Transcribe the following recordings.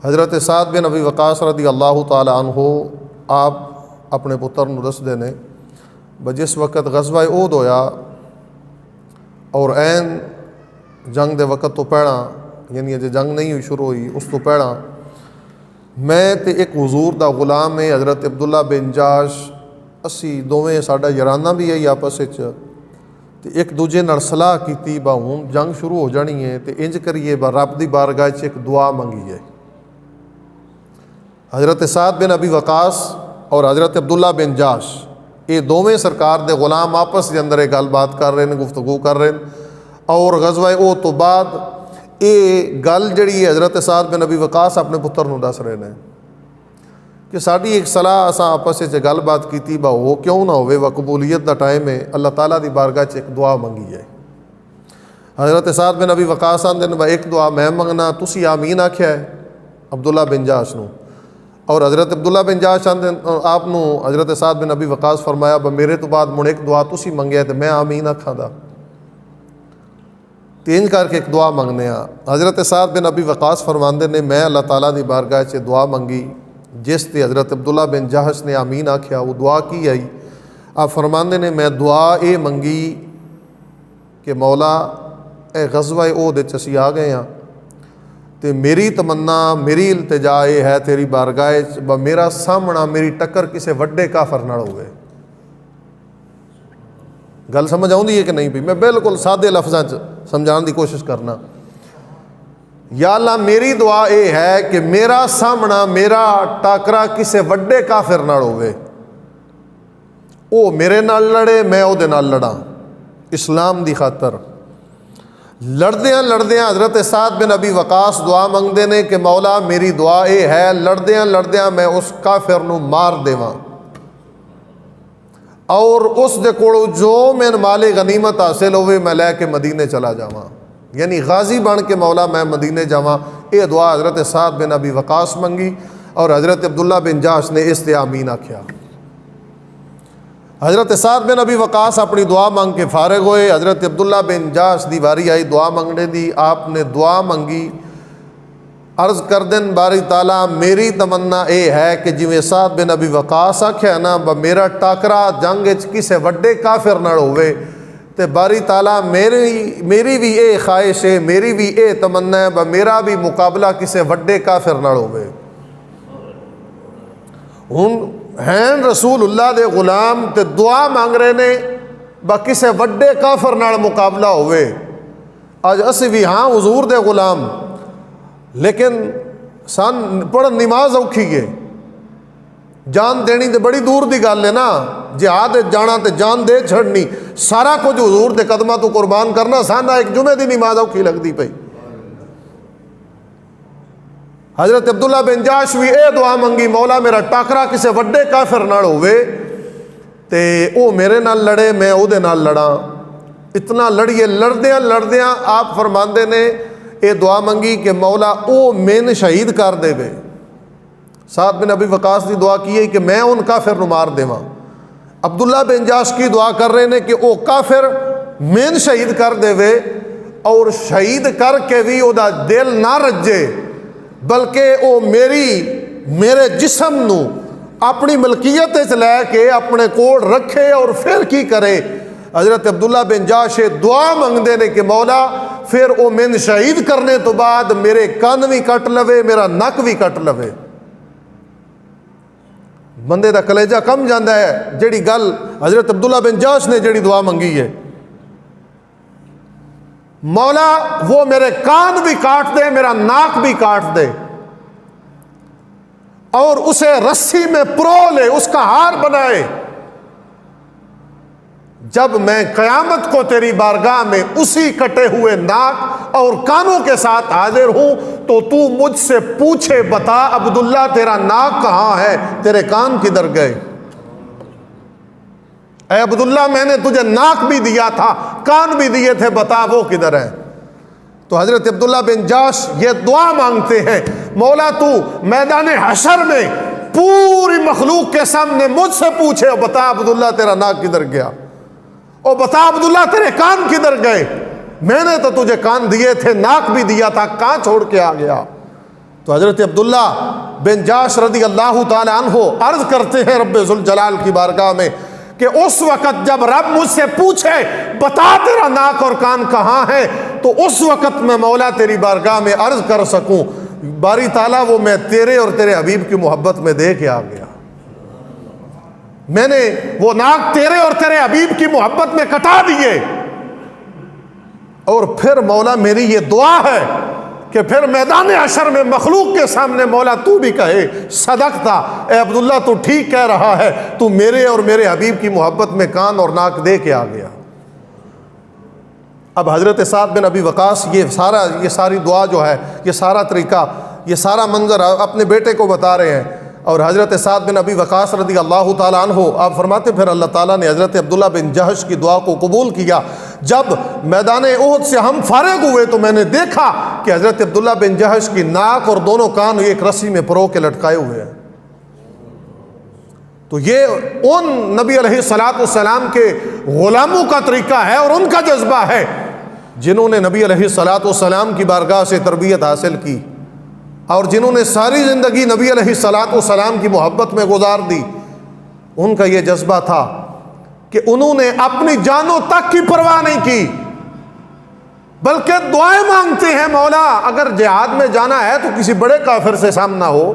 حضرت سعد بن ابی وقاص رضی اللہ تعالی عنہ آپ اپنے پتر نو دسدے نے جس وقت غزوہ احد ہویا اور عین جنگ دے وقت تو پہلا یعنی اجے جنگ نہیں ہوئی شروع ہوئی اس تو پہلا میں تے ایک حضور دا غلام ہے حضرت عبداللہ بن جاش اسی دوویں ساڈا یارانہ بھی ہے آپس وچ تے ایک دوجے نال صلاح کیتی با ہن جنگ شروع ہو جانی ہے تے انج کریے با رب دی بارگاہ وچ ایک دعا منگی ہے۔ حضرت سعد بن ابی وقاص اور حضرت عبداللہ بن جاش یہ دوویں سرکار دے غلام آپس دے اندر گل بات کر رہے ہیں، گفتگو کر رہے ہیں، اور غزوہ احد تو بعد یہ گل جڑی ہے حضرت سعد بن ابی وقاص اپنے پتر نو دس رہے ہیں کہ ساری ایک صلاح اساں آپس وچ گل بات کیتی با وہ کیوں نہ ہوئے و قبولیت دا ٹائم ہے، اللہ تعالیٰ دی بارگاہ چ ایک دعا منگی ہے۔ حضرت سعد بن ابی وقاص آندے نے ایک دعا میں منگنا تسی آمین آکھیا ہے عبداللہ بن جاش نو، اور حضرت عبداللہ بن جاش آپ نو حضرت سعد بن ابی وقاص فرمایا میرے تو بعد مڑ ایک دعا تسی منگیا تے میں آمین آکھاں دا، تین کر کے ایک دعا منگنے ہاں۔ حضرت سعد بن ابی وقاص فرماندے نے میں اللہ تعالیٰ دی بارگاہ سے دعا منگی جس تے حضرت عبداللہ بن جاش نے آمین آکھیا وہ دعا کی آئی۔ آپ فرماندے نے میں دعا اے منگی کہ مولا اے غزوہ احد وچ اسی آ گئے ہاں تے میری تمنا میری التجا یہ ہے تیری بارگاہ با میرا سامنا میری ٹکر کسے وڈے کافر نال ہوئے۔ گل سمجھ آؤندی ہے کہ نہیں بھی؟ میں بالکل سادے لفظاں سمجھان دی کوشش کرنا۔ یا اللہ میری دعا یہ ہے کہ میرا سامنا میرا ٹاکرا کسے وڈے کافر نال ہوئے، او میرے نال لڑے میں او دے نال لڑاں اسلام دی خاطر۔ لڑدیاں لڑدیاں حضرت سعد بن ابی وقاص دعا منگدے نے کہ مولا میری دعا یہ ہے لڑدیاں لڑدیاں میں اس کافر نو مار دیواں اور اس دے کولو جو میں مال غنیمت حاصل ہوئے میں لے کے مدینے چلا جاواں، یعنی غازی بن کے مولا میں مدینے جاواں۔ یہ دعا حضرت سعد بن ابی وقاص منگی اور حضرت عبداللہ بن جاش نے اس تے آمین آکھیا۔ حضرت سعد بن ابی وقاص اپنی دعا منگ کے فارغ ہوئے، حضرت عبداللہ بن جاش دی واری آئی دعا منگنے دی، آپ نے دعا منگی عرض کر دن باری تعالیٰ میری تمنا اے ہے کہ جویں سعد بن ابی وقاص آکھیا نا میرا ٹاکرا جنگ وچ کسے وڈے کافر نال ہوئے تے باری تعالیٰ میری بھی اے خواہش ہے میری بھی اے تمنا ہے میرا بھی مقابلہ کسے وڈے کافر نال ہوئے۔ ہن ہیں رسول اللہ دے غلام تے دعا مانگ رہے نے با کسے وڈے کافر نال مقابلہ ہوئے۔ آج اسی بھی ہاں حضور دے غلام لیکن سان پڑھ نماز اوکھی گے، جان دینی تے بڑی دور دی گل ہے نا، جہاد جانا تے جان دے چھڑنی سارا کچھ حضور دے قدمہ تو قربان کرنا سانا ایک جمعے دی نماز اوکھی لگ دی پئی۔ حضرت عبداللہ بن جاش بھی اے دعا منگی مولا میرا ٹاکرا کسے وڈے کافر نال ہوئے تے او میرے نال لڑے میں او دے نال لڑاں۔ اتنا لڑیے لڑدیاں لڑدیاں آپ فرماندے نے اے دعا منگی کہ مولا او مین شہید کر دے وے۔ سعد بن ابی وقاص دی دعا کی ہے کہ میں ان کافر نو مار دیواں، عبداللہ بن جاش کی دعا کر رہے نے کہ او کافر مین شہید کر دے وے اور شہید کر کے بھی او دا دل نہ رجے بلکہ او میرے جسم نو اپنی ملکیت لے کے اپنے کوڑ رکھے اور پھر کی کرے۔ حضرت عبداللہ بن جاش دعا منگدے نے کہ مولا پھر او من شہید کرنے تو بعد میرے کان بھی کٹ لوے میرا نک بھی کٹ لوے۔ بندے دا کلیجہ کم جاندہ ہے جڑی گل حضرت عبداللہ بن جاش نے جڑی دعا منگی ہے، مولا وہ میرے کان بھی کاٹ دے میرا ناک بھی کاٹ دے اور اسے رسی میں پرو لے اس کا ہار بنائے، جب میں قیامت کو تیری بارگاہ میں اسی کٹے ہوئے ناک اور کانوں کے ساتھ حاضر ہوں تو تو مجھ سے پوچھے بتا عبداللہ تیرا ناک کہاں ہے تیرے کان کدھر گئے؟ اے عبداللہ میں نے تجھے ناک بھی دیا تھا کان بھی دیے تھے بتا وہ کدھر ہے؟ تو حضرت عبداللہ بن جاش یہ دعا مانگتے ہیں مولا تو میدان حشر میں پوری مخلوق کے سامنے مجھ سے پوچھے بتا عبداللہ تیرا ناک کدھر گیا، او بتا عبداللہ تیرے کان کدھر گئے؟ میں نے تو تجھے کان دیے تھے ناک بھی دیا تھا، کہاں چھوڑ کے آ گیا؟ تو حضرت عبداللہ بن جاش رضی اللہ تعالی عنہ عرض کرتے ہیں رب ذوالجلال کی بارگاہ میں کہ اس وقت جب رب مجھ سے پوچھے بتا تیرا ناک اور کان کہاں ہے، تو اس وقت میں مولا تیری بارگاہ میں عرض کر سکوں باری تعالیٰ وہ میں تیرے اور تیرے حبیب کی محبت میں دے کے آ گیا، میں نے وہ ناک تیرے اور تیرے حبیب کی محبت میں کٹا دیے۔ اور پھر مولا میری یہ دعا ہے کہ پھر میدان حشر میں مخلوق کے سامنے مولا تو بھی کہے صدقتا، اے عبداللہ تو ٹھیک کہہ رہا ہے، تو میرے اور میرے حبیب کی محبت میں کان اور ناک دے کے آ گیا۔ اب حضرت سعد بن ابی وقاص یہ ساری دعا جو ہے، یہ سارا طریقہ، یہ سارا منظر اپنے بیٹے کو بتا رہے ہیں، اور حضرت سعد بن ابی وقاص رضی اللہ تعالیٰ عنہ آپ فرماتے پھر اللہ تعالیٰ نے حضرت عبداللہ بن جہش کی دعا کو قبول کیا۔ جب میدان احد سے ہم فارغ ہوئے تو میں نے دیکھا کہ حضرت عبداللہ بن جہش کی ناک اور دونوں کان ایک رسی میں پرو کے لٹکائے ہوئے ہیں۔ تو یہ ان نبی علیہ الصلوۃ والسلام کے غلاموں کا طریقہ ہے اور ان کا جذبہ ہے جنہوں نے نبی علیہ الصلوۃ والسلام کی بارگاہ سے تربیت حاصل کی، اور جنہوں نے ساری زندگی نبی علیہ الصلوۃ والسلام کی محبت میں گزار دی۔ ان کا یہ جذبہ تھا کہ انہوں نے اپنی جانوں تک کی پرواہ نہیں کی، بلکہ دعائیں مانگتے ہیں مولا اگر جہاد میں جانا ہے تو کسی بڑے کافر سے سامنا ہو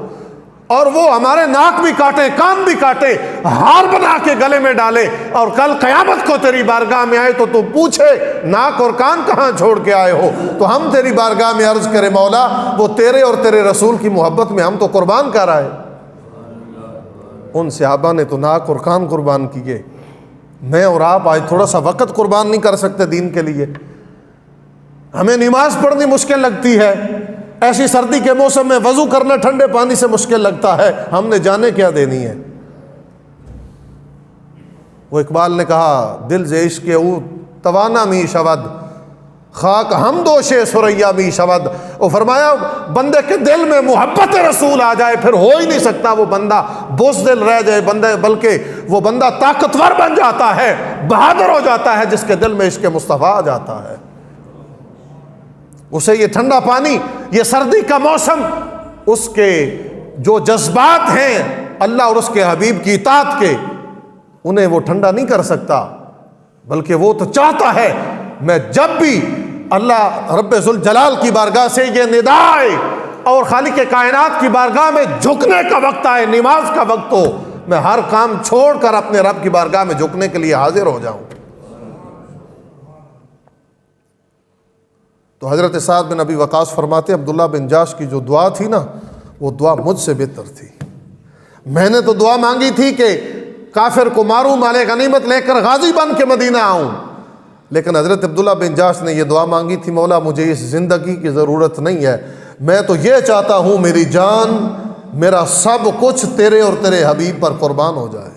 اور وہ ہمارے ناک بھی کاٹے کان بھی کاٹے، ہار بنا کے گلے میں ڈالے، اور کل قیامت کو تیری بارگاہ میں آئے تو تو پوچھے ناک اور کان کہاں چھوڑ کے آئے ہو، تو ہم تیری بارگاہ میں عرض کرے مولا وہ تیرے اور تیرے رسول کی محبت میں ہم تو قربان کر آئے۔ ان صحابہ نے تو ناک اور کان قربان کیے، میں اور آپ آج تھوڑا سا وقت قربان نہیں کر سکتے دین کے لیے؟ ہمیں نماز پڑھنی مشکل لگتی ہے، ایسی سردی کے موسم میں وضو کرنا ٹھنڈے پانی سے مشکل لگتا ہے، ہم نے جانے کیا دینی ہے؟ وہ اقبال نے کہا دل ز عشق او توانا می شود، خاک ہم دوشے سریا می شود۔ وہ فرمایا بندے کے دل میں محبت رسول آ جائے پھر ہو ہی نہیں سکتا وہ بندہ بزدل رہ جائے، بلکہ وہ بندہ طاقتور بن جاتا ہے، بہادر ہو جاتا ہے جس کے دل میں عشق مصطفیٰ آ جاتا ہے۔ اسے یہ ٹھنڈا پانی، یہ سردی کا موسم، اس کے جو جذبات ہیں اللہ اور اس کے حبیب کی اطاعت کے، انہیں وہ ٹھنڈا نہیں کر سکتا، بلکہ وہ تو چاہتا ہے میں جب بھی اللہ رب ذوالجلال کی بارگاہ سے یہ ندا آئے اور خالق کائنات کی بارگاہ میں جھکنے کا وقت آئے، نماز کا وقت ہو، میں ہر کام چھوڑ کر اپنے رب کی بارگاہ میں جھکنے کے لیے حاضر ہو جاؤں۔ تو حضرت سعد بن ابی وقاص فرماتے عبداللہ بن جاش کی جو دعا تھی نا، وہ دعا مجھ سے بہتر تھی۔ میں نے تو دعا مانگی تھی کہ کافر کو ماروں، مال غنیمت لے کر غازی بن کے مدینہ آؤں، لیکن حضرت عبداللہ بن جاش نے یہ دعا مانگی تھی مولا مجھے اس زندگی کی ضرورت نہیں ہے، میں تو یہ چاہتا ہوں میری جان، میرا سب کچھ تیرے اور تیرے حبیب پر قربان ہو جائے۔